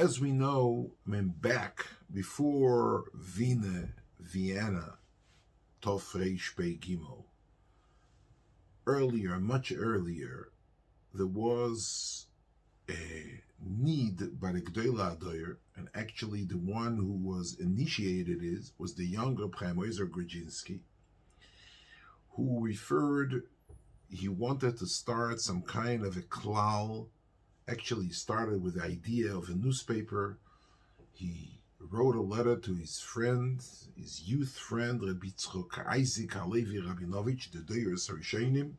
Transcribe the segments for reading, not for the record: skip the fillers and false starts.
as we know, back before Vienna, Tov Reish Pei Gimel, much earlier, there was a need by the Gdolei Adoyer, and actually the one who was initiated was the younger Rabbi Meir Shapiro, who he wanted to start some kind of a klal. Actually started with the idea of a newspaper. He wrote a letter to his friend, his youth friend, Rabbi Isaac Halevi Rabinovich, the Doyers Harishonim,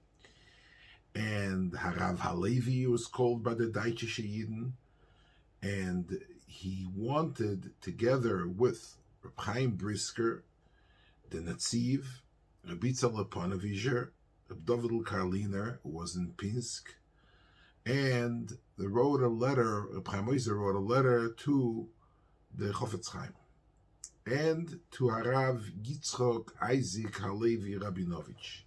and Harav Halevi was called by the Deutsche Yidden, and he wanted, together with Reb Chaim Brisker, the Netziv, Rabbi Tzal Leponovizer, Reb David Karliner, who was in Pinsk, and they wrote a letter, Reb Chaim Oizer wrote a letter to the Chofetz Chaim and to Harav Yitzchok Isaac Halevi Rabinovich.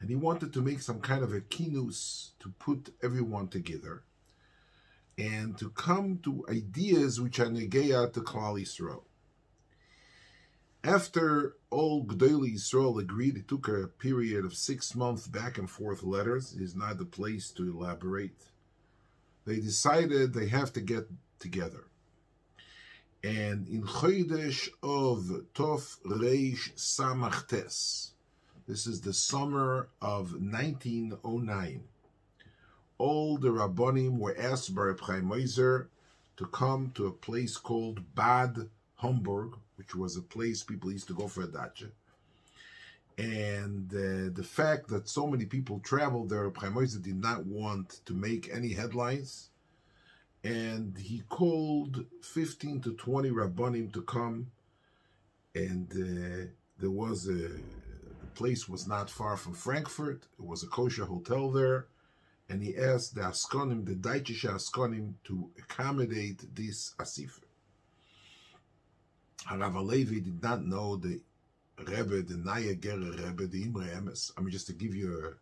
And he wanted to make some kind of a kinus to put everyone together and to come to ideas which are negeya to Klal Yisrael. After all Gdolei Yisrael agreed, it took a period of 6 months back and forth letters. It is not the place to elaborate. They decided they have to get together. And in Chodesh of Tov Reish Samach Tes, this is the summer of 1909, all the Rabbonim were asked by Reb Chaim Oizer to come to a place called Bad Homburg, which was a place people used to go for a dacha. And the fact that so many people traveled there, Reb Chaim Oizer did not want to make any headlines. And he called 15 to 20 Rabbonim to come. And there was the place was not far from Frankfurt. It was a kosher hotel there. And he asked the Askonim, the Deutsche Askonim, to accommodate this Asif. Harav Halevi did not know the Rebbe, the Naya Gerer Rebbe, the Imre Emes. I mean, just to give you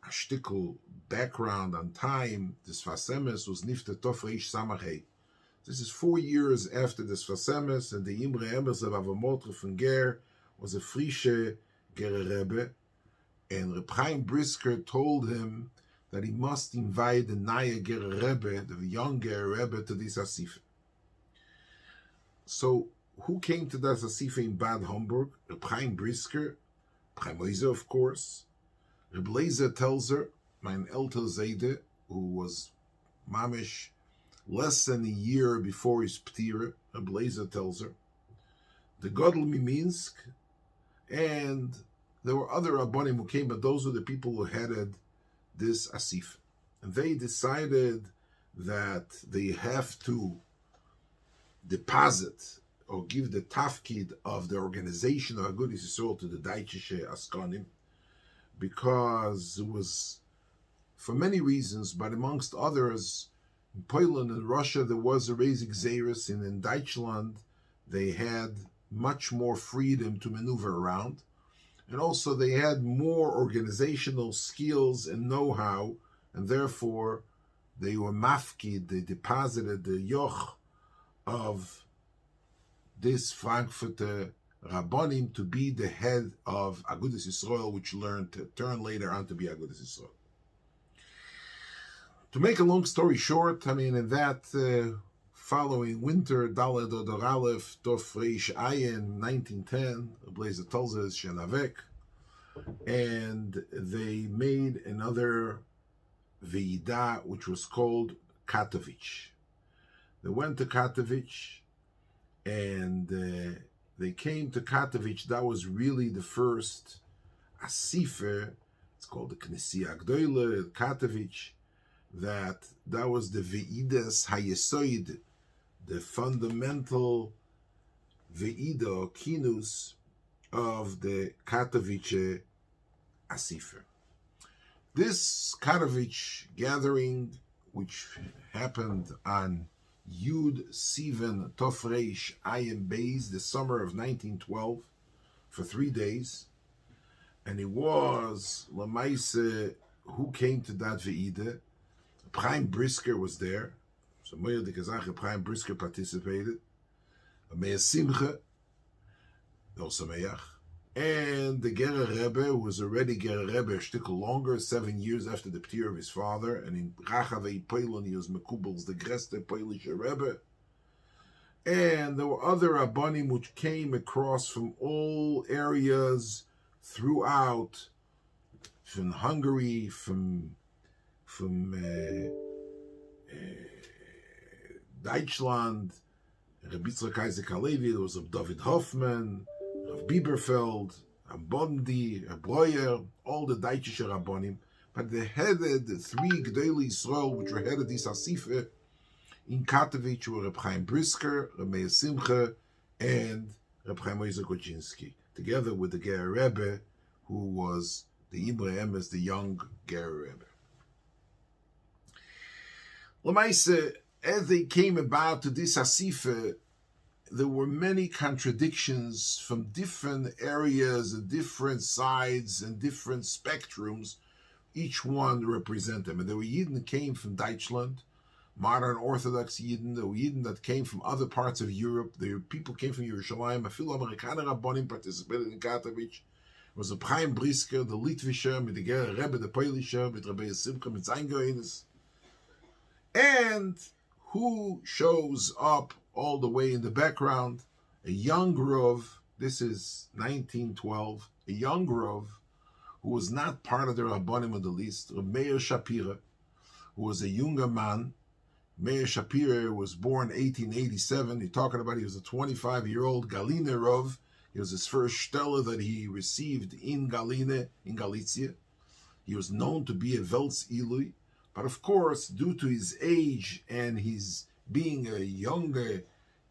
a shtickle background on time, the Sfas Emes was Nifte Tov Reish Samach Hei. This is 4 years after the Sfas Emes, and the Imre Emes of Avamotr von Ger was a Frische Gerer Rebbe, and Reb Chaim Brisker told him that he must invite the Naya Gerer Rebbe, the young Gerer Rebbe, to this Asif. So, who came to that Asif in Bad Homburg? Reb Chaim Brisker, Reb Chaim Oizer, of course, Reb Leizer Telzer, mein Elter Zeide, who was mamish less than a year before his Ptira, Reb Leizer Telzer, the Godel Miminsk, and there were other Rabbonim who came, but those were the people who headed this Asif. And they decided that they have to deposit or give the tafkid of the organization of Agudas Yisrael to the Deutsche Askonim, because it was, for many reasons, but amongst others, in Poland and Russia there was a Reisig Xeris, and in Deutschland they had much more freedom to maneuver around. And also they had more organizational skills and know-how, and therefore they were mafkid, they deposited the yoch of this Frankfurter Rabbonim to be the head of Agudas Yisrael, which learned to turn later on to be Agudas Yisrael. To make a long story short, I mean, in that following winter, Daled Odor Aleph, Tov Reish Ayin, 1910, Blazer Tolzes, Shenavek, and they made another Veida, which was called Katovich. They went to Katovich, and they came to Katovich. That was really the first Asifer. It's called the Knessia Gdoile, Katovich. That was the Veidas Hayesoid, the fundamental Veida, Kinus, of the Katovich Asifer. This Katovich gathering, which happened on Yud Sivan Tov Reish Ayin Beis, the summer of 1912, for 3 days, and it was Lamaise who came to that Veida. Chaim Brisker was there, So Meir the Kazakh Prime Brisker participated. A Meir Simcha, also Meir. And the Gerer Rebbe, who was already Gerer Rebbe a shtickle longer, 7 years after the ptir of his father, and in Rachavei Poilon he was Mekubel's the Greste Polish Rebbe. And there were other Rabbanim which came across from all areas throughout, from Hungary, from Deutschland, Rabbi Yitzchak Isaac Halevi, there was a David Hoffman, Rav Bieberfeld, a Bondi, a Breuer, all the Deutsche Rabbanim, but they headed the three Gdei Yisrael, which were headed this Asife in Katovich, were Reb Chaim Brisker, Reb Meir Simcha, and Reb Chaim Oizer Koczynski, together with the Ger Rebbe, who was the Imre Emes, the young Ger Rebbe. Lamaise, as they came about to this Asife, there were many contradictions from different areas and different sides and different spectrums. Each one represent them. And there were Yidden that came from Deutschland, modern Orthodox Yidden. There were Yidden that came from other parts of Europe. There were people came from Yerushalayim. Afil Amerikaner Rabbanim participated in Katovich. It was a Chaim Brisker, the Litvischer, with the Ger Rebbe, the Polischer, with Rabbi Simcha, with Zaingoines. And who shows up all the way in the background? A young Rav, this is 1912, a young Rav who was not part of the Rabbanim of the list, Rabbi Meir Shapiro, who was a younger man. Meir Shapiro was born 1887. You're talking about he was a 25-year-old Galine Rav. It was his first stella that he received in Galine, in Galicia. He was known to be a Veltz Ilui, but of course, due to his age and his being a younger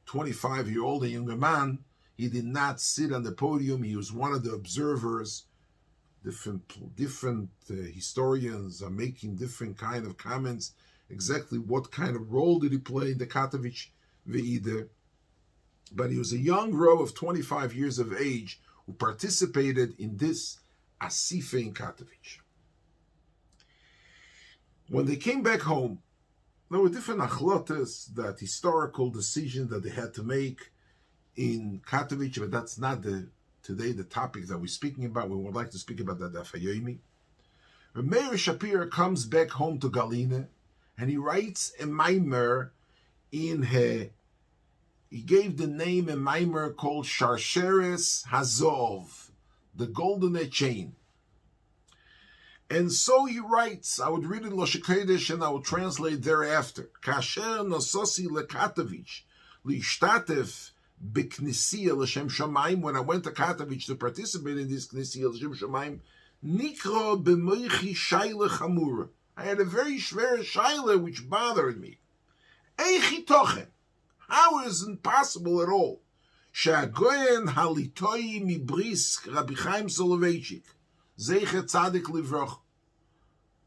25-year-old, a younger man, he did not sit on the podium. He was one of the observers. Different historians are making different kind of comments. Exactly what kind of role did he play in the Katovich Ve'ide? But he was a young Rav of 25 years of age who participated in this Asife in Katovich. When they came back home, there were different achlotas, that historical decisions that they had to make in Katovich, but that's not today the topic that we're speaking about. We would like to speak about the Daf HaYomi. Rabbi Meir Shapiro comes back home to Galine, and he writes a maimer he gave the name a maimer called Sharsheres Hazov, the golden chain. And so he writes, I would read it in Lashon Kodesh and I will translate thereafter. Kasher nososi leKatovich liishtatef b'knisiya l'shem shamayim. When I went to Katovich to participate in this knisiya l'shem shamayim, nikro b'moichi shaila chamura. I had a very schwer shaila which bothered me. Eichi tochen. How is it possible at all? She'agoyen halitoi mibris Rabbi Chaim Soloveitchik. Zecher Tzadik Livroch,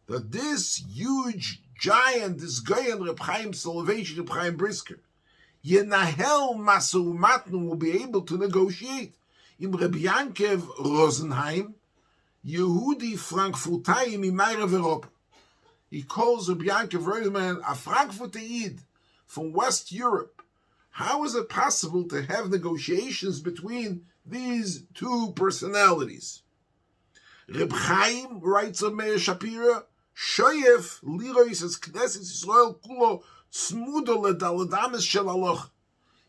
that this huge giant, this Goyen Reb Chaim Soloveitchik, Reb Chaim Brisker, Yenahel Masu Matnu, will be able to negotiate. Im Reb Yankev Rosenheim, Yehudi Frankfurtayim Imayra Veropa. He calls Reb Yankev Rosenheim a Frankfurter Yid from West Europe. How is it possible to have negotiations between these two personalities? Reb Chaim writes of Meir Shapiro, Shoyef Lirois es Knesset Yisrael Kulo Tzmudo Ledaladamis Shel Aloch.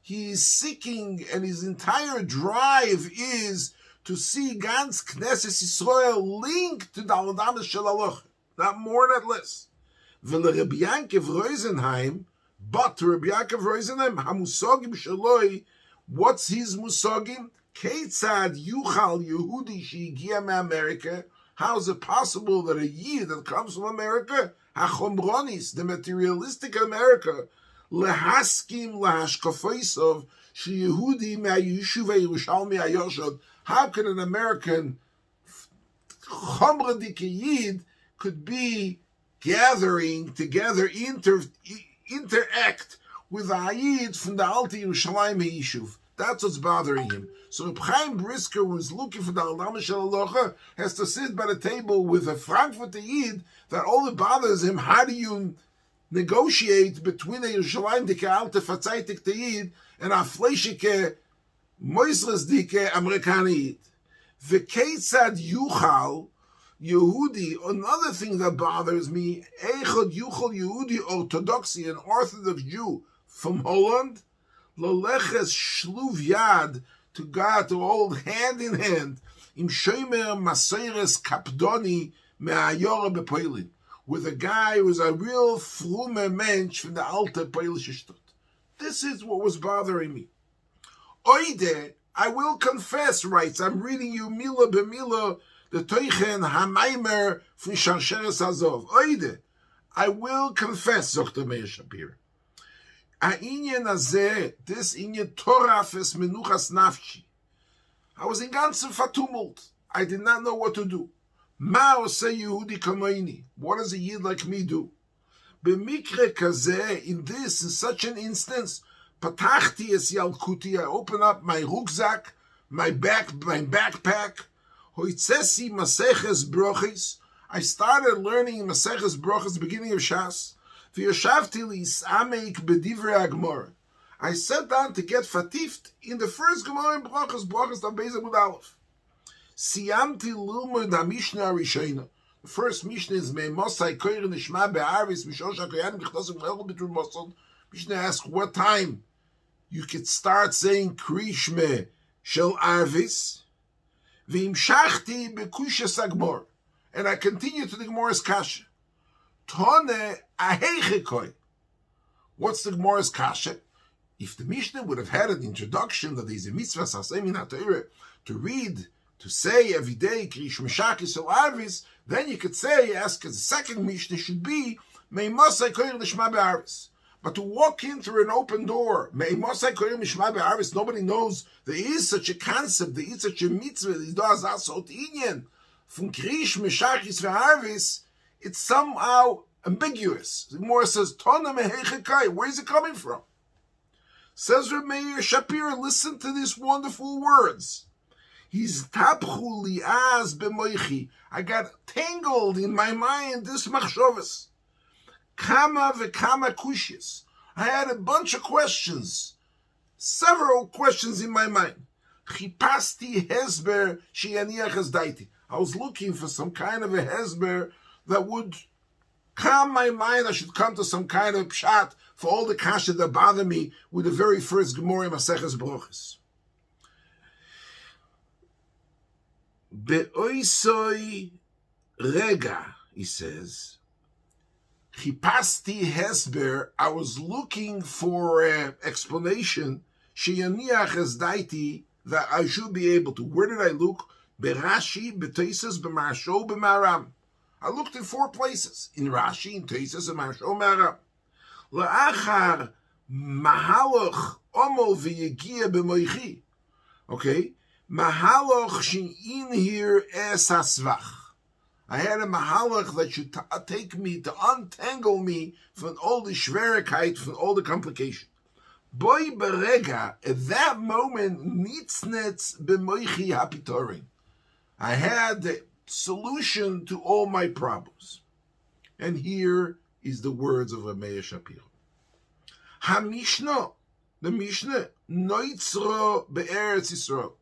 He is seeking, and his entire drive is to see Gans Knesset Yisrael linked to Daladamis Shel Aloch, not more, not less. V'le Rabbi Yankev Rosenheim, but to Rabbi Yankev Rosenheim, Hamusogim Shaloi, what's his musogim? Ketzad Yuchal Yehudi She'igia me'America. How is it possible that a Yid that comes from America, Hachomronis, the materialistic America, Lehaskim Lahashkafaisov Sheyehudi me'Yeshuvei Yerushalmi Ayoshod? How can an American Chomradik Yid could be gathering together, interact with a Yid from the Alti Yerushalayim Yishuv? That's what's bothering him. So Reb Chaim Brisker, who is looking for the Aldama Shel Alocha, has to sit by the table with a Frankfurter Yid that all that bothers him, how do you negotiate between a Yerushalayim dike alte Verzeitig Teid and a fleischike Moisres dike Amerikaniyid. V'keitzad yuchal Yehudi, another thing that bothers me, Echad yuchal Yehudi Orthodoxy, an Orthodox Jew from Holland, Loleches shluv yad, to God, to hold hand in hand, im shomer maseires kapdoni me'ayora bepoilin, with a guy who was a real frume mensch from the alte Polish Stadt. This is what was bothering me. Oide, I will confess, writes, I'm reading you Mila b'Mila, the Teuchen HaMaimer from Sharsheres Azov. Oide, I will confess, Dr. Meir Shapiro. Ha'inyan azeh, this inyan toraf es menuchas nafshi. I was in ganzen fatumult. I did not know what to do. Ma oseh Yehudi kamoini. What does a Yid like me do? B'mikre kazeh, in such an instance, patachti es yalkuti, I open up my rucksack, my backpack, hoitzesi maseches brochis, I started learning maseches brochis, beginning of Shas, v'yoshavti li'sameik b'divrei hagmor. I sat down to get fatift in the first Gemara in brochis Daf Amud Aleph. Siyamti lilmud ha'mishnah harishayna. The first Mishnah is Me'mosai koyer nishma be'arvis mishosh ha'koyanim kichtosim lechol b'tur mosod. Mishnah asks what time you could start saying krishme shel arvis. V'imshachti b'kushas hagmor. And I continue to the Gemara's kasha. Tone aheichekoi. What's the Gemara's kasha? If the Mishnah would have had an introduction that there's a mitzvah sasemin ha'torah to read, to say every day krish meshakis el arvis, then you could say, ask the second Mishnah should be me'mosai koyer lishma be'arvis. But to walk in through an open door, me'mosai koyer lishma be'arvis, nobody knows there is such a concept, there is such a mitzvah, there is asot inyan from krish meshakis ve'arvis. It's somehow ambiguous. The Gemara says, Tona mehechekai, where is it coming from? Says Rabbi Meir Shapiro, listen to these wonderful words. He's tapchu li'az b'moichi. I got tangled in my mind, this machshavas. Kama v'kama kushis. I had a bunch of questions, several questions in my mind. Chipasti hesber she'aniach daiti. I was looking for some kind of a hesber that would calm my mind. I should come to some kind of pshat for all the kasha that bother me with the very first Gemara Maseches Brochis. Be'oisoi rega, he says, Chipasti hesber, I was looking for an explanation, she'yaniach daiti, that I should be able to. Where did I look? Berashi, B'Teises, B'Marsho, B'Maram. I looked in 4 places, in Rashi, in Teises, and Marsho, Maram. La'achar mahaloch omo v'yegia b'moichi. Okay? Mahaloch she'in here es hasvach. I had a mahaloch that should take me, to untangle me from all the schwerigkeit, from all the complication. Boy berega, at that moment, nitznetz b'moichi hapitorin. I had the solution to all my problems. And here is the words of Rabbi Meir Shapiro. HaMishnah, the Mishnah, noitzro be'eretz Yisrael.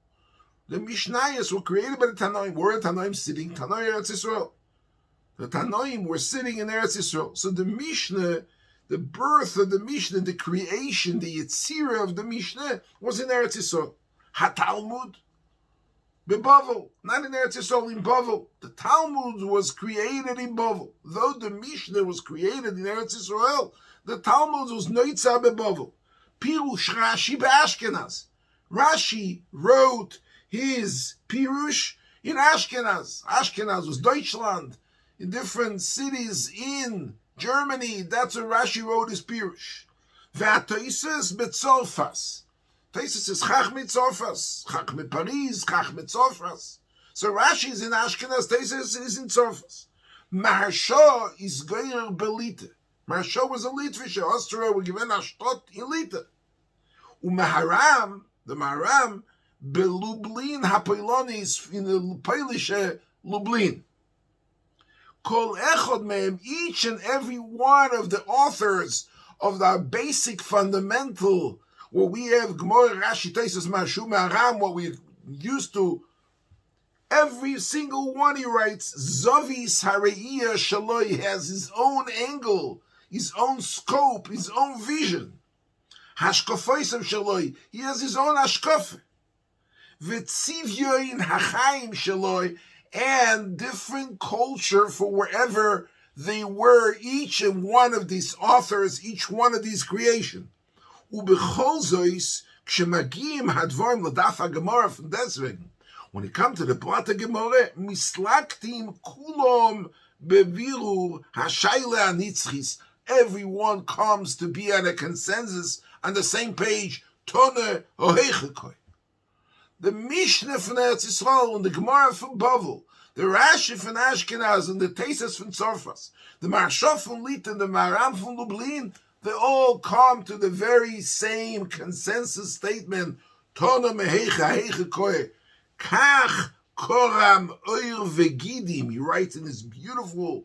The Mishnayos were created by the Tanoim. Where are the Tanoim sitting? Tanoim Eretz Yisrael. The Tanoim were sitting in Eretz Yisrael. So the Mishnah, the birth of the Mishnah, the creation, the Yetzirah of the Mishnah was in Eretz Yisrael. HaTalmud, Bebavel, not in Eretz Yisrael, in Bavel. The Talmud was created in Bavel. Though the Mishnah was created in Eretz Yisrael, the Talmud was Noitza Bebavel. Pirush Rashi be'Ashkenaz. Rashi wrote his Pirush in Ashkenaz. Ashkenaz was Deutschland. In different cities in Germany, that's where Rashi wrote his Pirush. Ve'atoises betzorfas. Taisus is Chachmei Tzorfas, Chachmei Paris, Chachmei Tzorfas. So Rashi is in Ashkenaz, Taisus is in Tzorfas. Maharsha is Goyer Belite. Maharsha was a Litvische. Austria were given a Stott in Lite. Umaharam, the Maharam, Belublin Hapoilonis in the Polish Lublin. Kol echad mehem, each and every one of the authors of the basic fundamental, what we have, Gemara, Rashi, Tosfos, Maharsha, Maharam, what we're used to, every single one he writes, Zovis Hareiyah Shaloi, has his own angle, his own scope, his own vision. Hashkafosam Shaloi, he has his own hashkaf. V'tzivyoin hachayim Shaloi, and different culture for wherever they were, each and one of these authors, each one of these creation. Ubechol zois, kshemagim hadvorim l'daf haGemara from deswegen. When it comes to the Prat HaGemara, mislaktim kulom bevirur hashayla anitzchis. Everyone comes to be at a consensus on the same page. Tone oheichekoi. The Mishnah from Eretz Yisrael and the Gemara from Bavel, the Rashi from Ashkenaz and the Tosfos from Tzorfas, the Maharsha from Lit and the Maharam from Lublin, they all come to the very same consensus statement. Tone meheicha heichekoi. Kach koram oir vegidim. He writes in his beautiful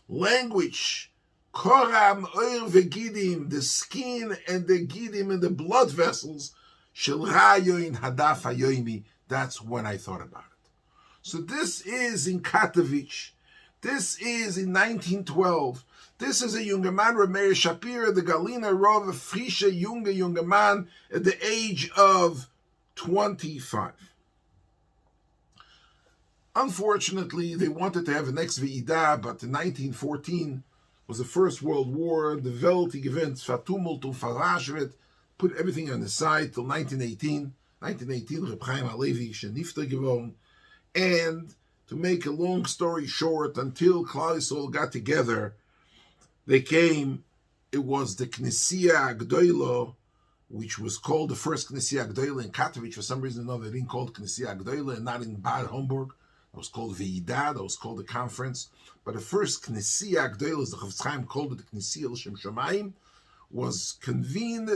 language. Koram oir vegidim, the skin and the gidim and the blood vessels. Shel rayoin hadaf hayomi. That's when I thought about it. So this is in Katovich. This is in 1912. This is a younger man, Rabbi Meir Shapiro, the Galina Rov, a frische younger man at the age of 25. Unfortunately, they wanted to have an ex-Ve'idah, but in 1914 was the First World War. The Welt events, Fatumult und Verraschvet, put everything on the side till 1918. 1918, Reb Chaim HaLevi shenifter geworden. And to make a long story short, until Klal Yisrael got together, they came, it was the Knessia Agdoilo, which was called the first Knessia Agdoilo in Katovich. For some reason or another, they didn't call it Knessia Agdoilo and not in Bad Homburg. It was called Ve'idah, that was called the conference. But the first Knessia Agdoilo, as the Chofetz Chaim called it, the Knessia L'Shem Shamayim, was convened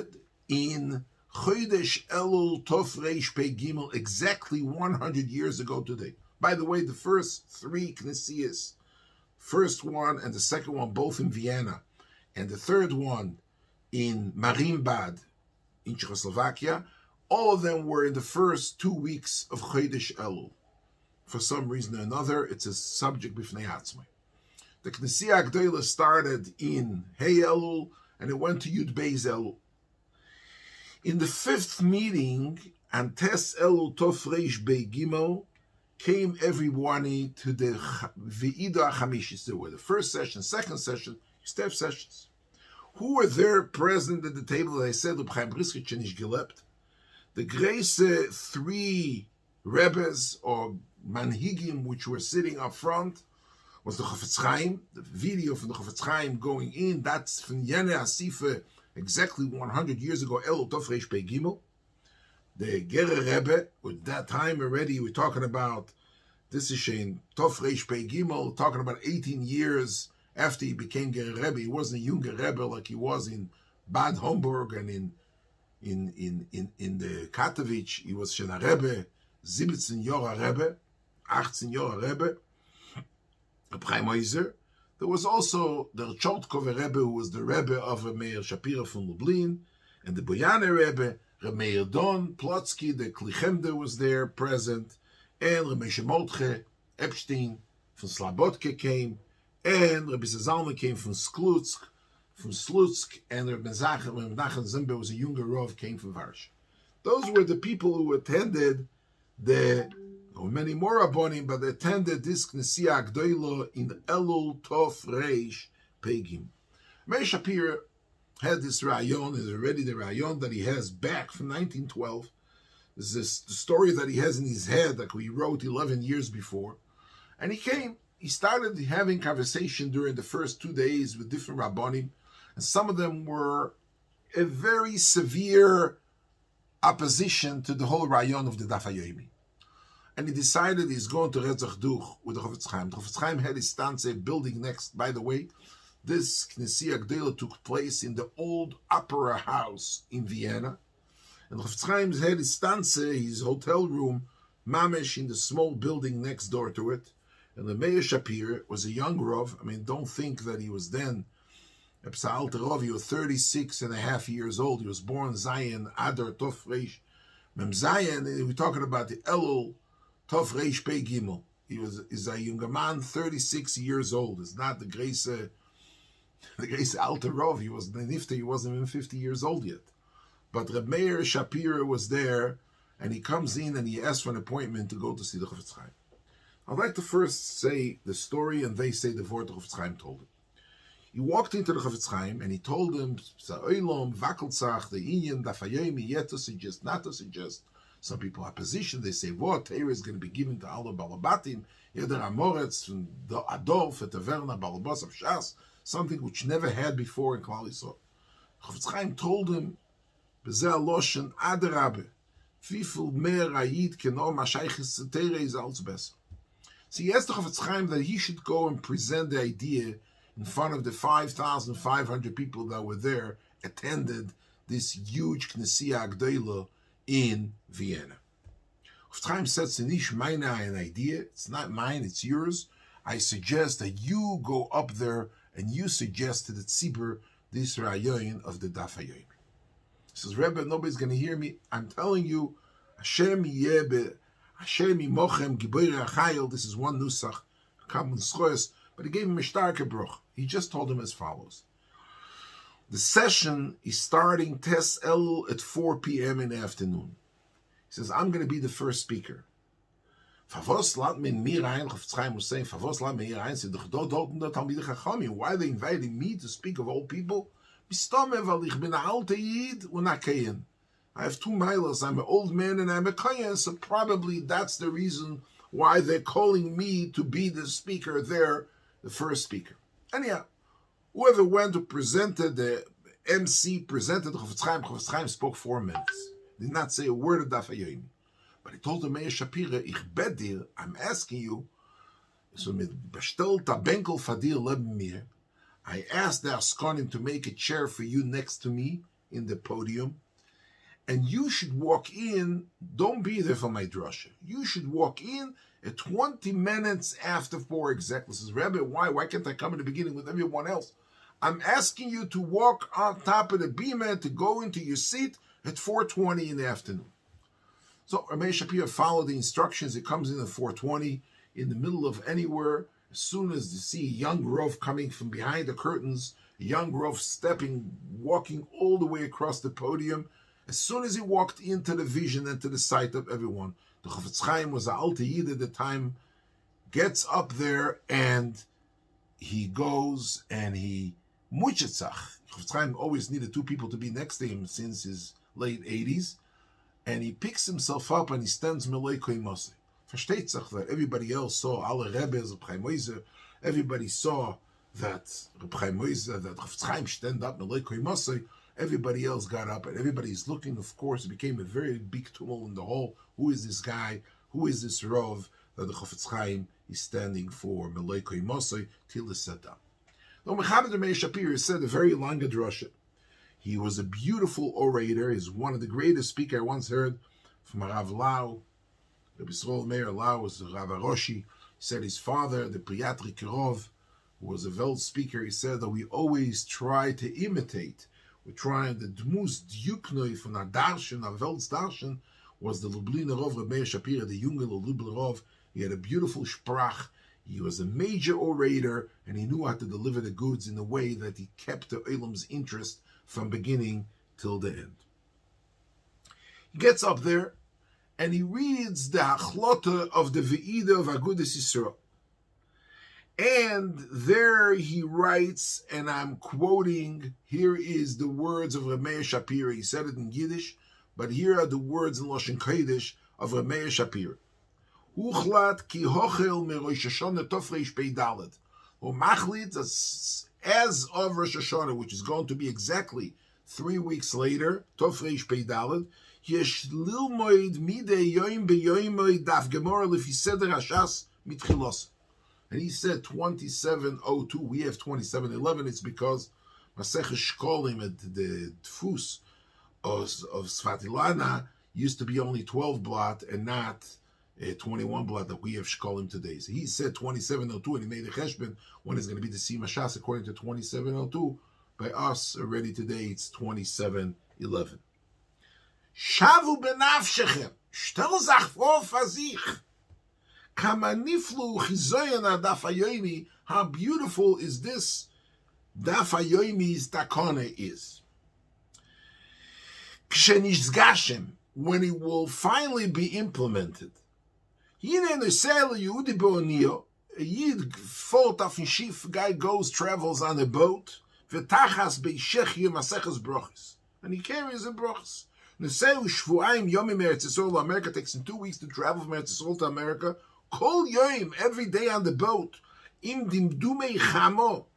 in Chodesh Elul Tov Reish Pei Gimel, exactly 100 years ago today. By the way, the first three Knessias, first one and the second one both in Vienna, and the third one in Marienbad in Czechoslovakia, all of them were in the first 2 weeks of Chodesh Elul. For some reason or another, it's a subject b'fnei atzmai. The Knessia Agdoila started in Hey Elul, and it went to Yud Beis Elul. In the fifth meeting, on Tes Elul Tov Reish Bei Gimel, came everybody to the Ve'idah HaChamishis. There were the first session, second session, step sessions. Who were there present at the table? I said, Reb Chaim Brisker Chenish gelebt. The Grace three Rebbes or Manhigim, which were sitting up front, was the Chofetz Chaim. The video from the Chofetz Chaim going in, that's from Yene Asife, exactly 100 years ago, Elul Tov Reish Pei Gimel. The Gerer Rebbe, at that time already, we're talking about, this is Shein Tov Reish Pei Gimel, talking about 18 years after he became Gerer Rebbe. He wasn't a younger Rebbe like he was in Bad Homburg and in the Katovich. He was Shena Rebbe, 17 Jahre Rebbe, 18 Jahre Rebbe, Rabbi Meir. There was also the Chortkove Rebbe, who was the Rebbe of Rabbi Meir Shapiro from Lubelin, and the Boyane Rebbe, Rabbi Meir Don Plotsky, the Klichemde was there present, and Rabbi Shemotche Epstein from Slabodke came, and Rabbi Zalman came from Slutsk, and Rabbi Menachem Zimbe was a younger Rav, came from Varsha. Those were the people who attended there were many more Rabbonim, but they attended this Knessia Agdoilo in Elul Tov Reish Pei Gimel. Meir Shapiro had this rayon, is already the rayon that he has back from 1912. This is the story that he has in his head, like we wrote 11 years before. And he started having conversation during the first 2 days with different Rabbonim, and some of them were a very severe opposition to the whole rayon of the Daf HaYomi. And he decided he's going to Retzach Duch with the Chofetz Chaim. The Chofetz Chaim had his stanze building next. By the way, this Knessia Agdoila took place in the old opera house in Vienna. And the Chofetz Chaim had his stanze, his hotel room, mamish, in the small building next door to it. And the Meir Shapiro was a young Rav. I mean, don't think that he was then he was 36 and a half years old. He was born Zion Adar Tov Reish Mem Zion. We're talking about the Elul Tov Reish Pei Gimel. Is a younger man, 36 years old. It's not the Grace Alter Rav. He was Nifta. He wasn't even 50 years old yet. But Rabbi Meir Shapiro was there, and he comes in and he asks for an appointment to go to see the Chofetz Chaim. I'd like to first say the story, and they say the word the Chofetz Chaim told him. He walked into the Chofetz Chaim and he told him, "Sa'olam vakeltzach the inyan Daf HaYomi yet to suggest, not to suggest." Some people are positioned. They say, "What Torah is going to be given to Allah Balabatim, Yeder Amoretz, and the Adolf, et Taverna Balabas of Shas, something which never had before in Klal Yisrael." Chofetz Chaim told him, "Bezeh Loshen Adarabe, Fifel Mer Ayid Keno Mashaychis Torah is als besser." So he asked the Chofetz Chaim that he should go and present the idea in front of the 5,500 people that were there, attended this huge Knessia Agdoila in Vienna. Chofetz Chaim said, "Sinish Maina, an idea. It's not mine, it's yours. I suggest that you go up there and you suggest to the Tzibur this Rayon of the Daf HaYomi." He says, "Rebbe, nobody's going to hear me. I'm telling you, Hashem Yebe, Hashem Imochem Giboire Chayil." This is one nusach, common schoes, but he gave him a starke bruch. He just told him as follows. The session is starting Tes Elul at 4 p.m. in the afternoon. He says, "I'm going to be the first speaker." Favos lat men mir ein, Chofetz Chaim was saying, "Favos lat men mir ein, sie doch dort the Talmidei Chachamim. Why are they inviting me to speak of old people? Bistome, weil ich bin a alte Yid und a Kayin. I have 2 miles. I'm an old man and I'm a Kayin, so probably that's the reason why they're calling me to be the speaker there, the first speaker." Anyhow, whoever went to presented, the MC presented Chofetz Chaim spoke 4 minutes. Did not say a word of Daf HaYomi. But he told the Meir Shapiro, "Ich bet dir, I'm asking you, so mit bestellter Benkel fadir leben mir, I asked the Askonim to make a chair for you next to me in the podium, and you should walk in, don't be there for my drasha. You should walk in at 20 minutes after 4 exactly." Says, "Rebbe, why? Why can't I come in the beginning with everyone else? I'm asking you to walk on top of the bima to go into your seat at 4:20 in the afternoon." So Rabbi Meir Shapiro followed the instructions. It comes in at 4:20, in the middle of anywhere. As soon as you see a young Rav coming from behind the curtains, a young Rav walking all the way across the podium, as soon as he walked into the vision and to the sight of everyone, the Chofetz Chaim was an Alte Yid at the time, gets up there and he goes and he muchetzach. Chofetz Chaim always needed 2 people to be next to him since his late 80s, and he picks himself up and he stands Melei Koimosei. Versteht sich that everybody else saw alle Rebbes of Chaim, everybody saw that Chaim, that Chofetz Chaim stand up Melei Koimosei. Everybody else got up, and everybody's looking. Of course, it became a very big tumult in the hall. Who is this guy? Who is this Rav that the Chofetz Chaim is standing for? Melei Koimosei till is set down. Now, Rabbi Meir Shapiro said a very long drasha. He was a beautiful orator. He's one of the greatest speakers I once heard from Rav Lau. Rabbi Yisrael Meir Lau was the Rav Aroshi. He said his father, the Priatri Kirov, who was a Welt speaker, he said that we always try to imitate. We're trying, the Dmus Duknoi from our Darshan, our Welt's Darshan, was the Lubline Rov, Rabbi Meir Shapiro, the younger Lubline Rov. He had a beautiful sprach. He was a major orator, and he knew how to deliver the goods in a way that he kept the Olam's interest from beginning till the end. He gets up there, and he reads the Hachlota of the Ve'ida of Agudas Yisrael. And there he writes, and I'm quoting, here is the words of Rabbi Meir Shapiro. He said it in Yiddish, but here are the words in Lashon Kodesh of Rabbi Meir Shapiro. Uchlat ki hochel me Rosh Hashanah Tofreish Pei Daled. Machlit, as of Rosh Hashanah, which is going to be exactly 3 weeks later, Tofreish Pei Daled, yesh lilmoid midei yoim beyoimoi daf gemora lefi seder hashas mitchilos. And he said 27:02. We have 27:11. It's because Maseches Shkolim at the Tfus of Sfatilana used to be only 12 blot and not 21 blood that we have shkolim today. So he said 2702, and he made a cheshbon when it's going to be the Sima Shas according to 2702. By us already today, it's 2711. Shavu benafshechem, stell zach vor für sich. Kama niflu chizoyen Daf HaYomi, how beautiful is this Daf HaYomi's takone is. Kshenishzgashem, when it will finally be implemented. Yine nesel Yehudi be'onio, a Yid fought off in shif, guy goes, travels on a boat, v'tachas be'ishech maseches brochis, and he carries a brochis. Nesel shvuayim yomi me'eretz Yisrael, America takes him 2 weeks to travel from Eretz Yisrael to America, kol yoim, every day on the boat, im dimdumei chamo,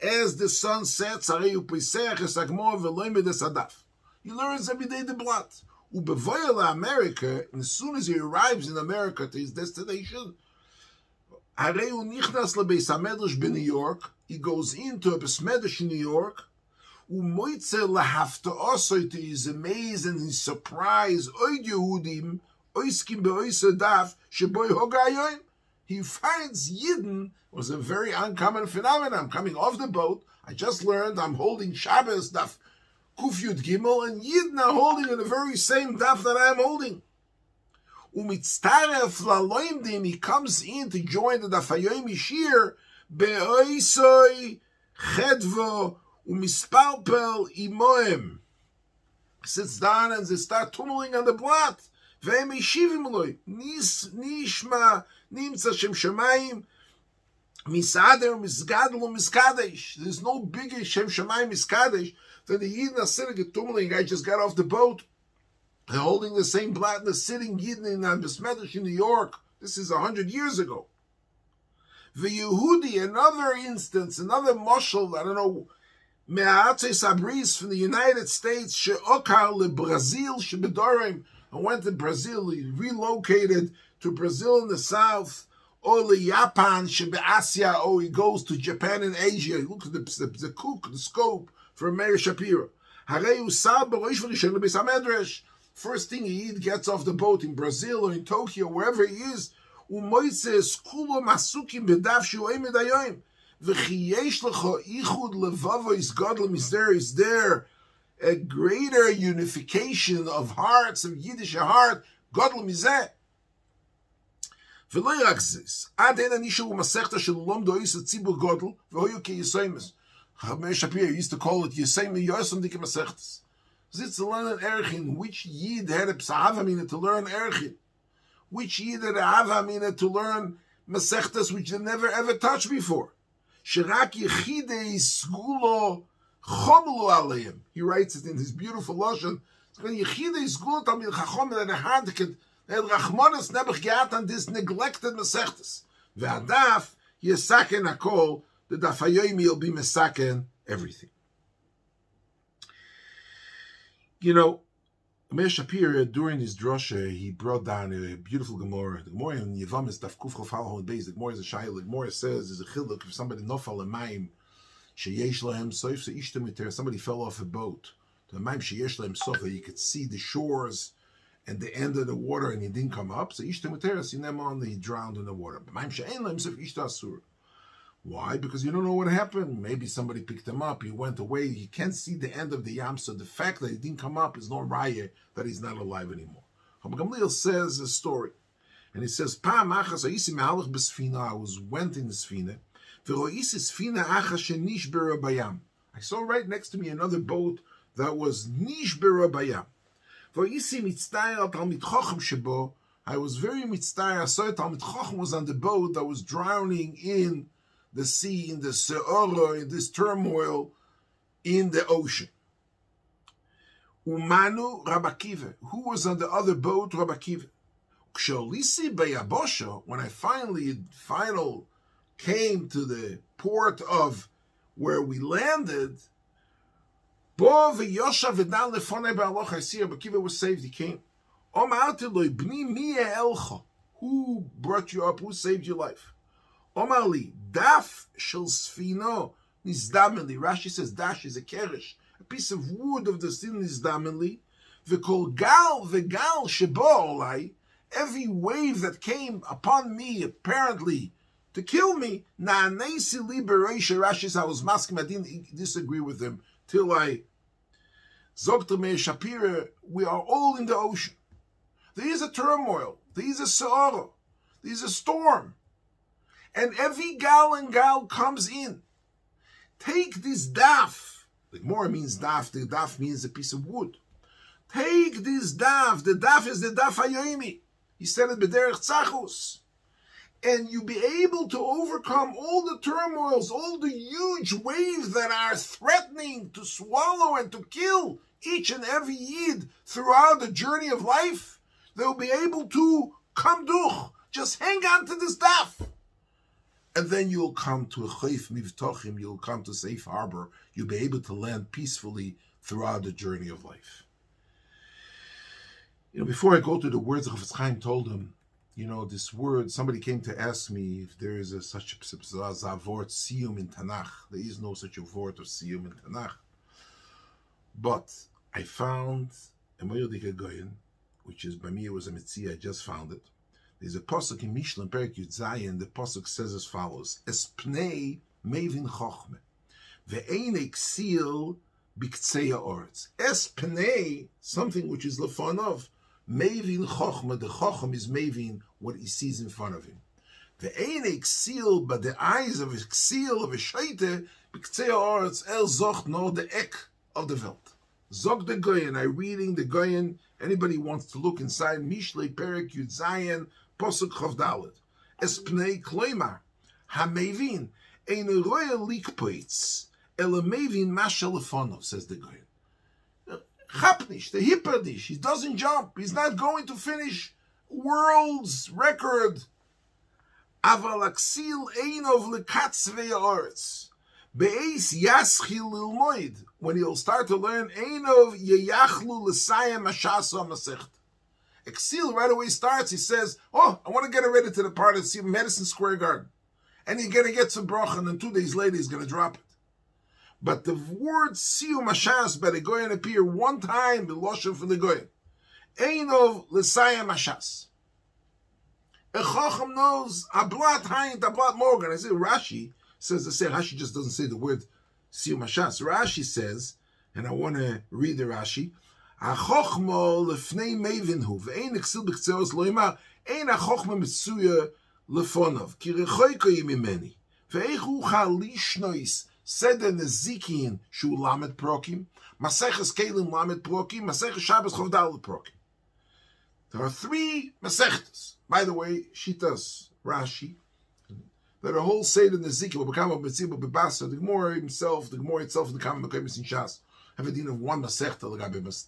as the sun sets, arei u'pisech esagmor v'loimed esadaf. He learns every day the blood. Ubevoyel America, and as soon as he arrives in America to his destination, arei unichnas lebeis hamedrash b'New York, he goes into a beis medrash in New York, umoitze lahaftaosoi, to his amaze and his surprise, oid Yehudim, oiskim be'oiseh daf, sheboi hogayoim. He finds Yidden was a very uncommon phenomenon. I'm coming off the boat, I just learned I'm holding Shabbos daf Kuf Yud Gimel, and Yidden are holding in the very same daf that I am holding. Umitztaref laloimdim, he comes in to join the Daf HaYomi shir, be'oisoi chedvo umispalpel imoem. Sits down and they start tummeling on the blood. Ve'em yeshivim loi, nishma nimtza shem shemayim, misader misgadol umiskadesh. There's no bigger shem shemayim miskadesh than the Yidden are sitting at tummeling. I just got off the boat. They're holding the same blood and they're sitting Yidden on beis medrash in New York. This is 100 years ago. The Yehudi, another instance, another moshel, I don't know, Me'atzei Sabris from the United States, she'okar leBrazil shebedorim, and went to Brazil. He relocated to Brazil in the south, or leJapan shebeAsia, or he goes to Japan and Asia. Look at the cook, the scope for Meir Shapiro. First thing he gets off the boat in Brazil or in Tokyo, wherever he is, is there a greater unification of hearts, of Yiddish heart, Godel mizeh. ולא רק זה, עד אין הנישהו במסכתא של לומדו איס הציבור גודל, והיו כיסיימס. Rabbi Meir Shapiro used to call it Yesayim Yosem Dike Masechtes. It's to learn an erchin. Which Yid had a psahavamina to learn erchin? Which Yid had a havamina to learn Masechtes which they never ever touched before? Sherak Yechidei Sgulo Chomlu Aleim. He writes it in his beautiful lashon. Yechidei Sgulo Tamil Chachom that a hand can had Rachmanas Nebuch Geat on this neglected Masechtes. Ve'adaf Yesaken Hakol. The Daf HaYomi will be mesaken everything. You know, Meir Shapiro, during his drosha, he brought down a beautiful Gemara. The Gemara in Yevam is Daf Kuf Chofal Hod Beis. The Gemara is a shayla. The Gemara says, there's a chiluk, if somebody nofal l'mayim, sheyesh lahem soif, so ishtem iter, somebody fell off a boat. The mayim sheyesh lahem soif, you could see the shores and the end of the water, and he didn't come up. So ishtem iter, sinemon, he drowned in the water. Mayim she'en lahem soif, ishta asur. Why? Because you don't know what happened. Maybe somebody picked him up. He went away. You can't see the end of the yam. So the fact that he didn't come up is no raya that he's not alive anymore. Rabbi Gamliel says a story. And he says, I was went in the sfina. I saw right next to me another boat that was nishbera bayam. I was very mitztayr. I saw Talmid Chacham was on the boat that was drowning in the sea, in the se'ora, in this turmoil, in the ocean. Umanu Rabbi Akiva. Who was on the other boat? Rabbi Akiva. When I finally came to the port of where we landed, I see Rabbi Akiva was saved. He came. Who brought you up? Who saved your life? Omali, daf shel sfino nizdamenli. Rashi says dash is a keresh, a piece of wood of the sin nizdamenli. V'kol gal shebo olai, every wave that came upon me, apparently, to kill me, Rashi, I was masking, I didn't disagree with him, till I Rabbi Meir Shapiro, we are all in the ocean. There is a turmoil, there is a sa'ara, there is a storm. And every gal and gal comes in. Take this daf. The Gemara means daf, the daf means a piece of wood. Take this daf, the daf is the Daf HaYomi. He said it b'derech tzachus. And you'll be able to overcome all the turmoils, all the huge waves that are threatening to swallow and to kill each and every yid throughout the journey of life. They'll be able to come duch. Just hang on to this daf. And then you'll come to a chayf mivtochim, you'll come to safe harbor. You'll be able to land peacefully throughout the journey of life. Before I go to the words of Chaim told him, this word, somebody came to ask me if there is such a vort siyum in Tanakh. There is no such a vort of siyum in Tanakh. But I found a Moyodike Goyen, which is, by me, it was a mitzvah, I just found it. There's a pasuk in Mishnah, Perek Yud Zayin, the pasuk says as follows, Es pnei mevin chochme, ve'ein eksil biktzei ha'oretz. Es pnei, something which is lefonov, mevin chochme, the chochem is mevin, what he sees in front of him. Ve'ein eksil, but the eyes of eksil, of a shaita, biktzei ha'oretz, el zocht no the ek of the Welt. Zog the Goyen, I'm reading the Goyen, anybody wants to look inside, Mishlei Perek Yud Zayin, Posuk Chav Dalet. Es pnei kloimar, ha-mevin, ein roya likpoitz, el mevin mashal lefonov, says the Goyen. Chapnish, the hipperdish, he doesn't jump, he's not going to finish world's record. Aval aksil einov lekatzvei ha'oretz. Be'ez yaschil lilmoid, when he'll start to learn, einov yeyachlu l'sayem mashasa masecht. Exil right away starts, he says, I want to get ready to the part of Madison Square Garden. And he's going to get some bracha, and then 2 days later he's going to drop it. But the word siu mashas by the Goyen appear one time, the loshem for the Goyen. Einov l'sayem mashas. A chacham knows, ablat haint, ablat morgan. I say Rashi says the same. Rashi just doesn't say the word siu mashas. Rashi says, and I want to read the Rashi, החוכמה לפני מבין ואין אקסיל בקצרות לא יאמר, אין החוכמה מצויה לפוניו, כי רחוקה היא ממני. ואיך אוכל לשנוס סדר נזיקין שהוא למד פרוקים, מסכת כלים למד פרוקים, מסכת שבת חוב ד' פרוקים. There are 3 Masechtas. By the way, Shitas, Rashi, that are whole Seder Nezikim, will become a Mitzvah Bebasa, the Gemara itself, and the Kama Mekomis in Shas, have a din of 1 Masechta,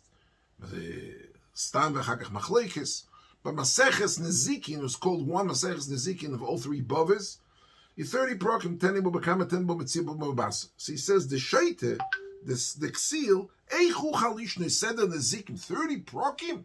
Stam v'chakach Machlekes, but Maseches Nezikin was called 1 Maseches Nezikin of all 3 Boves. The 30 Prokim, 10 will become a 10 Mitzvah Bebasa. So he says, the Shaita, the Ksil, Eichu Chalishne Seder Nezikim, 30 Prokim,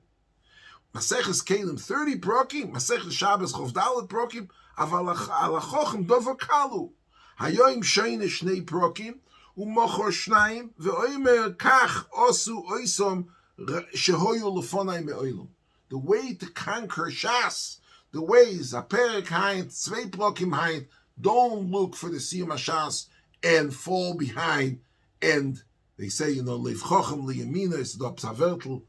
Maseches Kelim 30 prokim, Maseches Shabbos Chof Dalet prokim, aval alachochem dover kalu. Hayoim sheine shnei prokim, umochor shnayim, ve'oimer kach osu oisom shehoyu lefonai me'oilum. The way to conquer Shas, the ways, a perek haint, 2 prokim haint, don't look for the siyum Shas and fall behind. And they say, leif chochem liyamina, it's the obsavertel,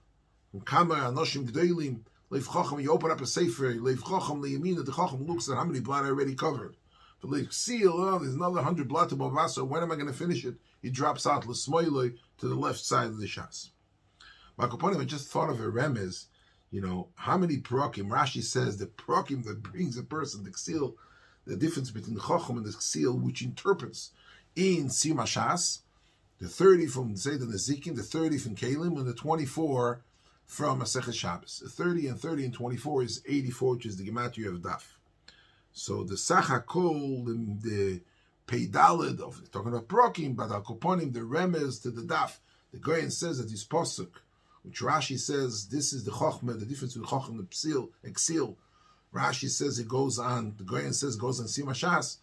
Anoshim G'dolim, Leif Chacham, you open up a sefer, Leif Chacham Liyamina, the Chacham looks at how many blot I already covered. But Leif Seal, there's another 100 blot to Bavasa, when am I going to finish it? He drops out L'Smoiloi to the left side of the Shas. Makoponim, I just thought of a remez, how many prokim? Rashi says the prokim that brings a person, the Ksil, the difference between the Chacham and the Ksil, which interprets in Siyum Shas, the 30 from Seder Nezikin, the 30 from Kalim, and the 24 from Masechet Shabbos. 30 and 24 is 84, which is the gematria of Daf. So the Sachakol, the Peidalid of talking about Prokim, but Al-Koponim, the remez to the Daf. The Goyen says that his posuk, which Rashi says this is the Chochmah, the difference between Chochmah and Exil. Rashi says it goes on. The Goyen says it goes on Siyum Shas.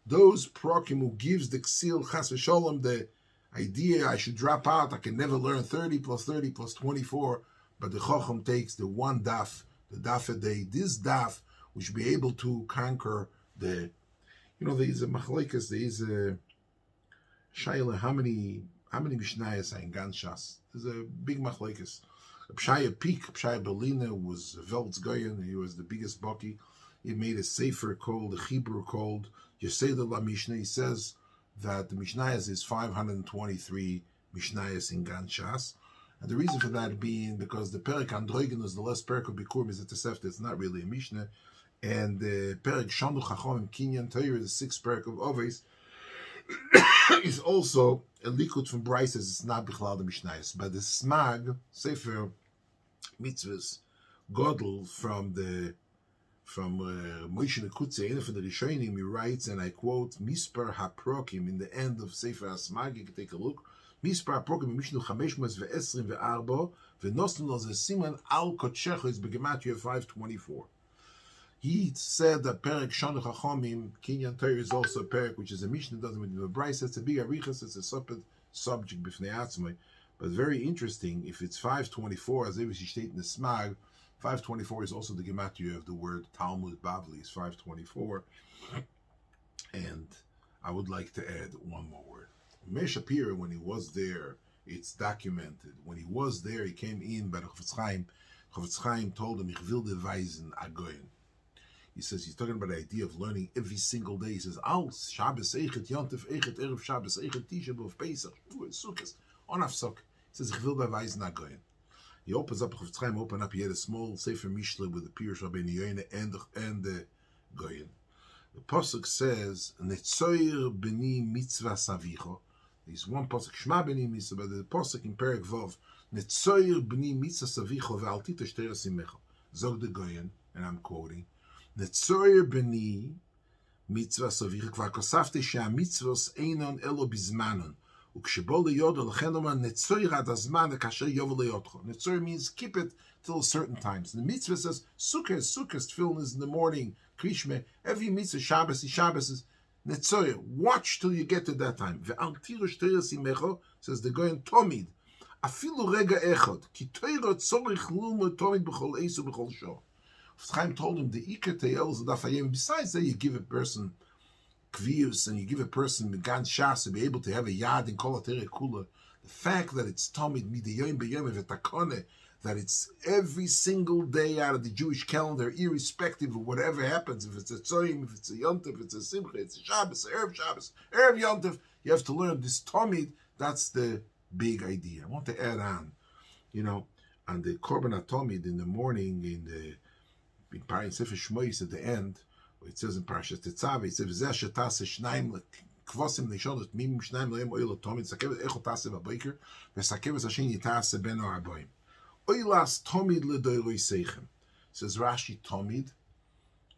Those Prokim who gives the Exil Chas v'Sholom the idea I should drop out, I can never learn 30 plus 30 plus 24. But the Chacham takes the 1 daf the daf a day, this daf, we should be able to conquer the, there is a machlekes, there is a shaila, how many mishnayos are in Ganshas? There's a big machlekes. Pshaya Berliner was Veltz Goyen, he was the biggest Baki. He made a sefer called, the Hebrew called Yeseda La Mishnah. He says that the Mishnayos is 523 Mishnayos in Ganshas. And the reason for that being because the Perek Androgenus, the last Perek of Bikurim, is at the Sefta, it's not really a Mishnah. And the Perek Shanu Chachom Kinyan Torah, the sixth Perek of Oves, is also a likud from Bryce, as it's not Bichlal the Mishnayos. But the Smag, Sefer Mitzvahs, Godel from Moshe Nekutze, and from the Rishonim, he writes, and I quote, Mispar HaProkim, in the end of Sefer HaSmag, you can take a look, Mispar HaProkim, Mishnu 524, Venosnu Lo Ze Siman Al Kotshecho, is Begematria 524. He said that Perek Shanu Chachomim, Kinyan Torah, is also a Perek, which is a Mishnah, doesn't mean a Bryce, it's a big Arichas, it's a separate subject, B'fnei Atzmai. But very interesting, if it's 524, as Evish state in the Smag, 524 is also the gematria of the word Talmud Bavli, is 524. And I would like to add one more word. Meir Shapiro, when he was there, it's documented. When he was there, he came in by the Chofetz Chaim told him, Ich will de Weisen agoyen. He says, he's talking about the idea of learning every single day. He says, Al Shabbos Eichet, Yontif Eichet, Erev Shabbos Eichet, Tisha B'Av Pesach, Sukkot, on Afsok. He says, Ich will de Weisen agoyen. He opens up, Chofetz Chaim opened up, he had a small Sefer Mishle with the Pirush Rabbi Meir and the Goyen. The Pasuk says, Netzoyer b'ni mitzvah savicho. There's one Pasuk, Shema b'ni mitzvah, but the Pasuk in Perek Vov, Netzoyer b'ni mitzvah savicho ve'al titesh teira simecho. Zog the Goyen, and I'm quoting, Netzoyer b'ni mitzvah savicho, kvar kosafte she'amitzvos einon elo bizmanon. Netzoyer means keep it till certain times. The mitzvah says Sukkot tefillin is in the morning. Krishme, every mitzvah Shabbos is Netzoyer. Watch till you get to that time. Says the Goyen Tomid. Afilu rega echad ki Torah tzorich lulmod tomid b'chol eisu b'chol shor. Chaim told him the Iker Te'el is the Daf HaYomi. Besides that, you give a person kvius and you give a person megan shas to be able to have a yad in kol kula. The fact that it's tomid midiyom b'yom v'takone, that it's every single day out of the Jewish calendar, irrespective of whatever happens. If it's a tzoyim, if it's a yontif, if it's a simcha, it's a Shabbos, erev yontif, you have to learn this tomid. That's the big idea. I want to add on, on the korban atomid in the morning in Parin Sefer Shmois at the end. It says in Parashat Tetzaveh, it says, "V'zeh shetase shnaim kvosim neshonot mimim shnaim lehem oil tomid sakevet echot tase b'boker v'sakevet hashen yitase ben ha'arboim oilas tomid ledoiroi seichem." Says Rashi tomid.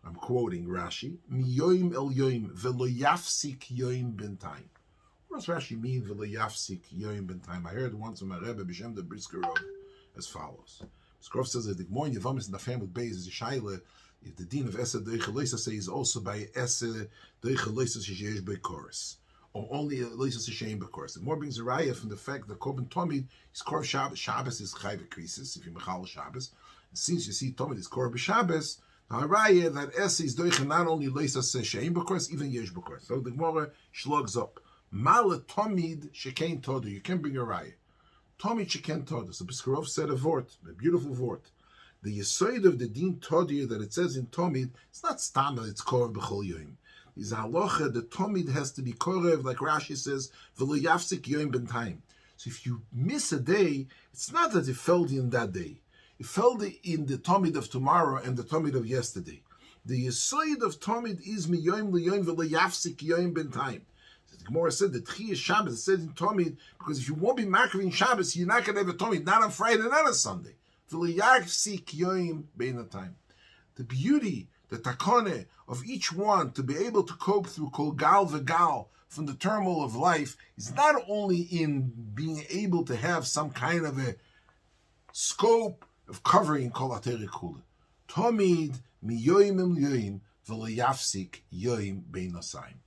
I'm quoting Rashi. Miyoim el yoim v'lo yafsik yoim b'ntayim. What does Rashi mean v'lo yafsik yoim b'ntayim? I heard once from my Rebbe B'Shem the Brisker as follows. Brisker says that the Gmoin Yevamis in the family base is a shaila. If the din of Esed Deicha Leisa says also by Esed Deicha Leisa Sheyesh Bekoris, or only Leisa Sheyesh Bekoris. The more brings a raya from the fact that Korban Tomid is Korban Shabbos. Shabbos is Chayv Krisis if you Michoel Shabbos. And since you see Tomid is Korban Shabbos, now a raya that Esed is Deicha not only Leisa Sheyesh Bekoris, even Yesh Bekoris. So the Gemara slugs up. Mala Tomid Shekain Todu. You can bring a raya. Tomid Shekain Todu. So Biskarov said a vort, a beautiful vort. The Yesoid of the Din Todir that it says in Tomid, it's not standard, it's Korev B'chol Yoim. It's halacha, the Tomid has to be Korev, like Rashi says, V'lo Yafsik Yoim B'ntayim. So if you miss a day, it's not that it fell in that day. It fell in the Tomid of tomorrow and the Tomid of yesterday. The Yesoid of Tomid is Miyoim L'Yoim V'lo Yafsik Yoim B'ntayim. The Gemara said that Tchiyah Shabbos, it says in Tomid, because if you won't be marking Shabbos, you're not going to have a Tomid, not on Friday, not on Sunday. The beauty, the takone of each one to be able to cope through kol gal v'gal from the turmoil of life is not only in being able to have some kind of a scope of covering kol ateri kula. Tomid miyoyim yoyim v'lo yafsik yoyim beinosayim.